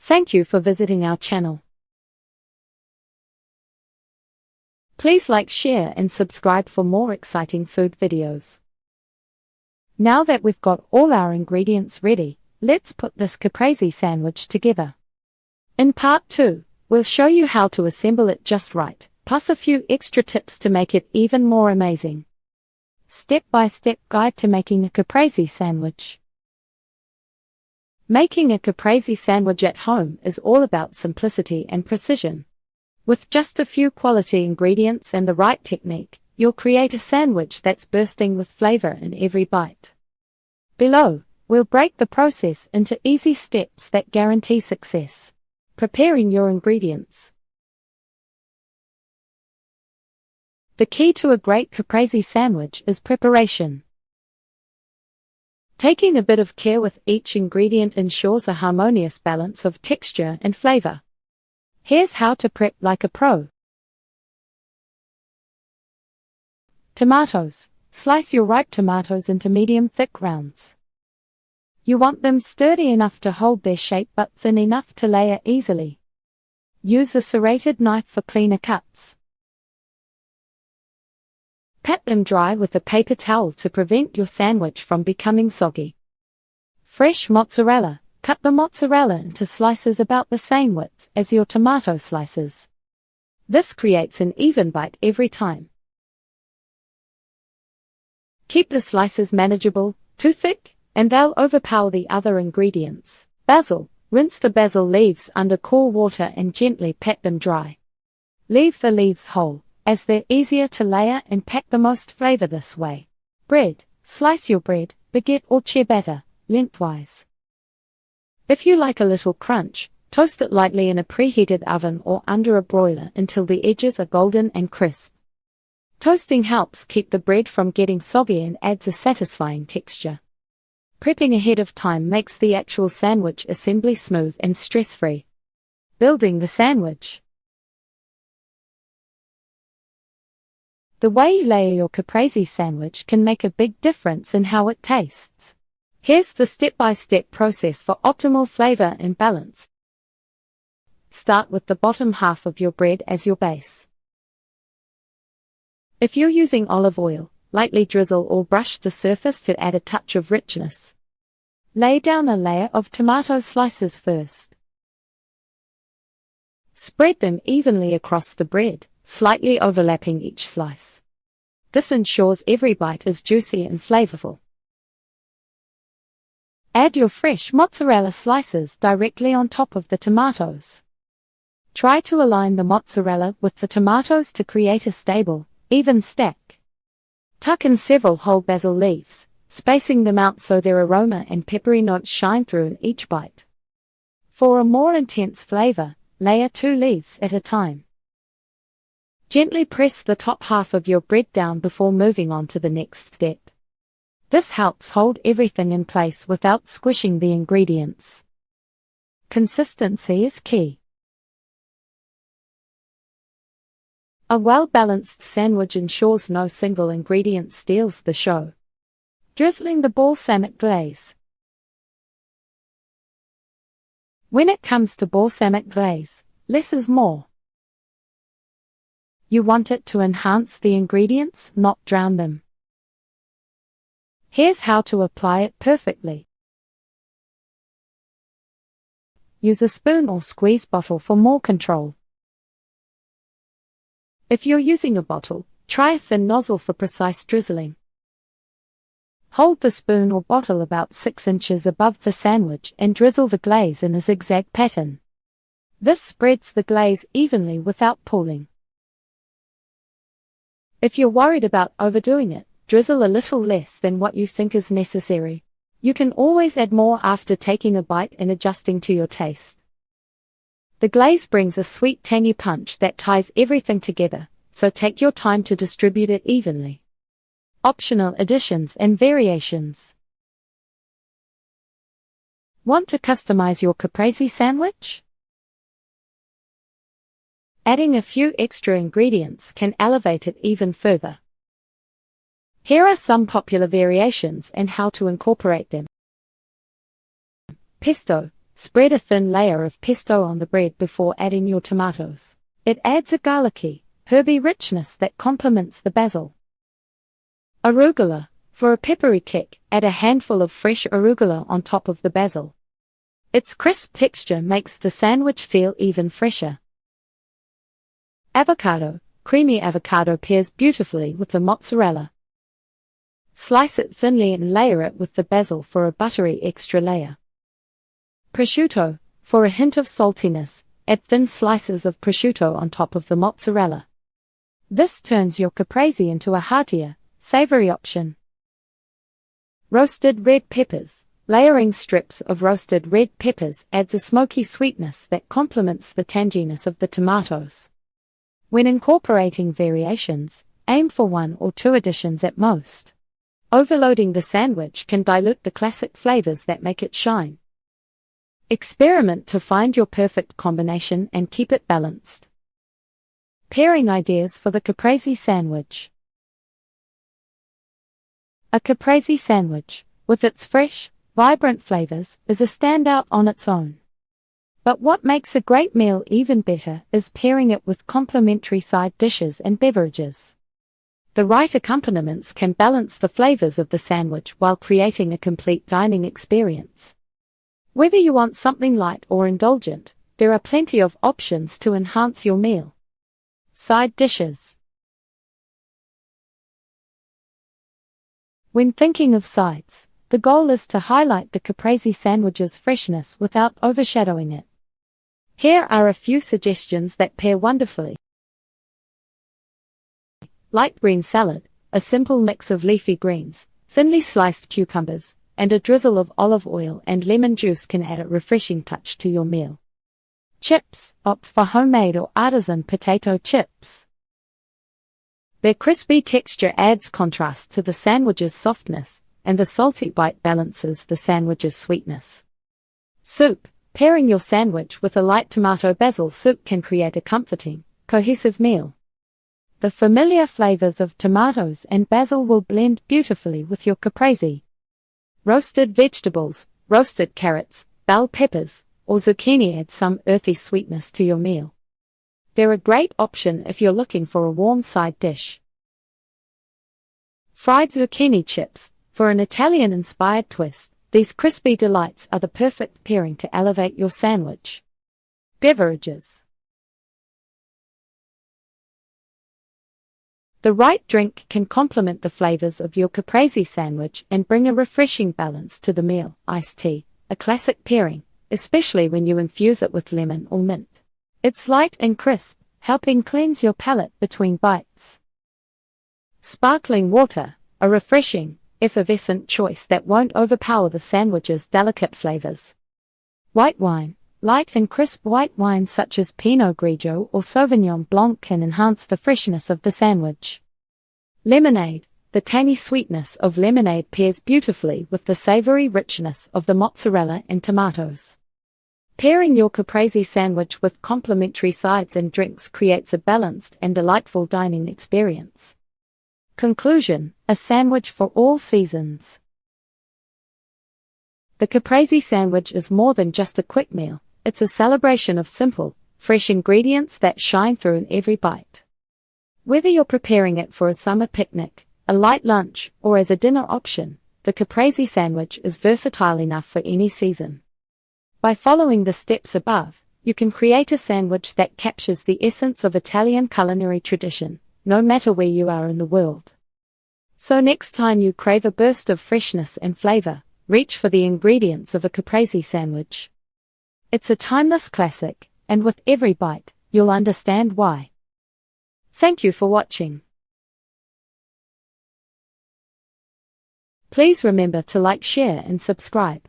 Thank you for visiting our channel. Please like, share and subscribe for more exciting food videos. Now that we've got all our ingredients ready, let's put this caprese sandwich together. In part 2, we'll show you how to assemble it just right, plus a few extra tips to make it even more amazing. Step-by-step guide to making a caprese sandwich. Making a caprese sandwich at home is all about simplicity and precision. With just a few quality ingredients and the right technique, you'll create a sandwich that's bursting with flavor in every bite. Below, we'll break the process into easy steps that guarantee success. Preparing your ingredients. The key to a great caprese sandwich is preparation. Taking a bit of care with each ingredient ensures a harmonious balance of texture and flavor. Here's how to prep like a pro. Tomatoes. Slice your ripe tomatoes into medium thick rounds. You want them sturdy enough to hold their shape but thin enough to layer easily. Use a serrated knife for cleaner cuts. Pat them dry with a paper towel to prevent your sandwich from becoming soggy. Fresh mozzarella. Cut the mozzarella into slices about the same width as your tomato slices. This creates an even bite every time. Keep the slices manageable, too thick, and they'll overpower the other ingredients. Basil. Rinse the basil leaves under cool water and gently pat them dry. Leave the leaves whole, as they're easier to layer and pack the most flavor this way. Bread. Slice your bread, baguette or ciabatta, lengthwise. If you like a little crunch, toast it lightly in a preheated oven or under a broiler until the edges are golden and crisp. Toasting helps keep the bread from getting soggy and adds a satisfying texture. Prepping ahead of time makes the actual sandwich assembly smooth and stress-free. Building the sandwich. The way you layer your caprese sandwich can make a big difference in how it tastes. Here's the step-by-step process for optimal flavor and balance. Start with the bottom half of your bread as your base. If you're using olive oil, lightly drizzle or brush the surface to add a touch of richness. Lay down a layer of tomato slices first. Spread them evenly across the bread, slightly overlapping each slice. This ensures every bite is juicy and flavorful. Add your fresh mozzarella slices directly on top of the tomatoes. Try to align the mozzarella with the tomatoes to create a stable, even stack. Tuck in several whole basil leaves, spacing them out so their aroma and peppery notes shine through in each bite. For a more intense flavor, layer 2 leaves at a time. Gently press the top half of your bread down before moving on to the next step. This helps hold everything in place without squishing the ingredients. Consistency is key. A well-balanced sandwich ensures no single ingredient steals the show. Drizzling the balsamic glaze. When it comes to balsamic glaze, less is more. You want it to enhance the ingredients, not drown them. Here's how to apply it perfectly. Use a spoon or squeeze bottle for more control. If you're using a bottle, try a thin nozzle for precise drizzling. Hold the spoon or bottle about 6 inches above the sandwich and drizzle the glaze in a zigzag pattern. This spreads the glaze evenly without pooling. If you're worried about overdoing it, drizzle a little less than what you think is necessary. You can always add more after taking a bite and adjusting to your taste. The glaze brings a sweet tangy punch that ties everything together, so take your time to distribute it evenly. Optional additions and variations. Want to customize your caprese sandwich? Adding a few extra ingredients can elevate it even further. Here are some popular variations and how to incorporate them. Pesto. Spread a thin layer of pesto on the bread before adding your tomatoes. It adds a garlicky, herby richness that complements the basil. Arugula. For a peppery kick, add a handful of fresh arugula on top of the basil. Its crisp texture makes the sandwich feel even fresher. Avocado. Creamy avocado pairs beautifully with the mozzarella. Slice it thinly and layer it with the basil for a buttery extra layer. Prosciutto. For a hint of saltiness, add thin slices of prosciutto on top of the mozzarella. This turns your caprese into a heartier, savory option. Roasted red peppers. Layering strips of roasted red peppers adds a smoky sweetness that complements the tanginess of the tomatoes. When incorporating variations, aim for 1 or 2 additions at most. Overloading the sandwich can dilute the classic flavors that make it shine. Experiment to find your perfect combination and keep it balanced. Pairing ideas for the caprese sandwich. A caprese sandwich, with its fresh, vibrant flavors, is a standout on its own. But what makes a great meal even better is pairing it with complementary side dishes and beverages. The right accompaniments can balance the flavors of the sandwich while creating a complete dining experience. Whether you want something light or indulgent, there are plenty of options to enhance your meal. Side dishes. When thinking of sides, the goal is to highlight the caprese sandwich's freshness without overshadowing it. Here are a few suggestions that pair wonderfully. Light green salad, a simple mix of leafy greens, thinly sliced cucumbers, and a drizzle of olive oil and lemon juice can add a refreshing touch to your meal. Chips. Opt for homemade or artisan potato chips. Their crispy texture adds contrast to the sandwich's softness, and the salty bite balances the sandwich's sweetness. Soup. Pairing your sandwich with a light tomato basil soup can create a comforting, cohesive meal. The familiar flavors of tomatoes and basil will blend beautifully with your caprese. Roasted vegetables. Roasted carrots, bell peppers, or zucchini add some earthy sweetness to your meal. They're a great option if you're looking for a warm side dish. Fried zucchini chips. For an Italian-inspired twist, these crispy delights are the perfect pairing to elevate your sandwich. Beverages. The right drink can complement the flavors of your caprese sandwich and bring a refreshing balance to the meal. Iced tea, a classic pairing, especially when you infuse it with lemon or mint. It's light and crisp, helping cleanse your palate between bites. Sparkling water, a refreshing, effervescent choice that won't overpower the sandwich's delicate flavors. White wine. Light and crisp white wines such as Pinot Grigio or Sauvignon Blanc can enhance the freshness of the sandwich. Lemonade. The tangy sweetness of lemonade pairs beautifully with the savory richness of the mozzarella and tomatoes. Pairing your caprese sandwich with complementary sides and drinks creates a balanced and delightful dining experience. Conclusion: a sandwich for all seasons. The caprese sandwich is more than just a quick meal, it's a celebration of simple, fresh ingredients that shine through in every bite. Whether you're preparing it for a summer picnic, a light lunch, or as a dinner option, the caprese sandwich is versatile enough for any season. By following the steps above, you can create a sandwich that captures the essence of Italian culinary tradition, no matter where you are in the world. So next time you crave a burst of freshness and flavor, reach for the ingredients of a caprese sandwich. It's a timeless classic, and with every bite, you'll understand why. Thank you for watching. Please remember to like, share, and subscribe.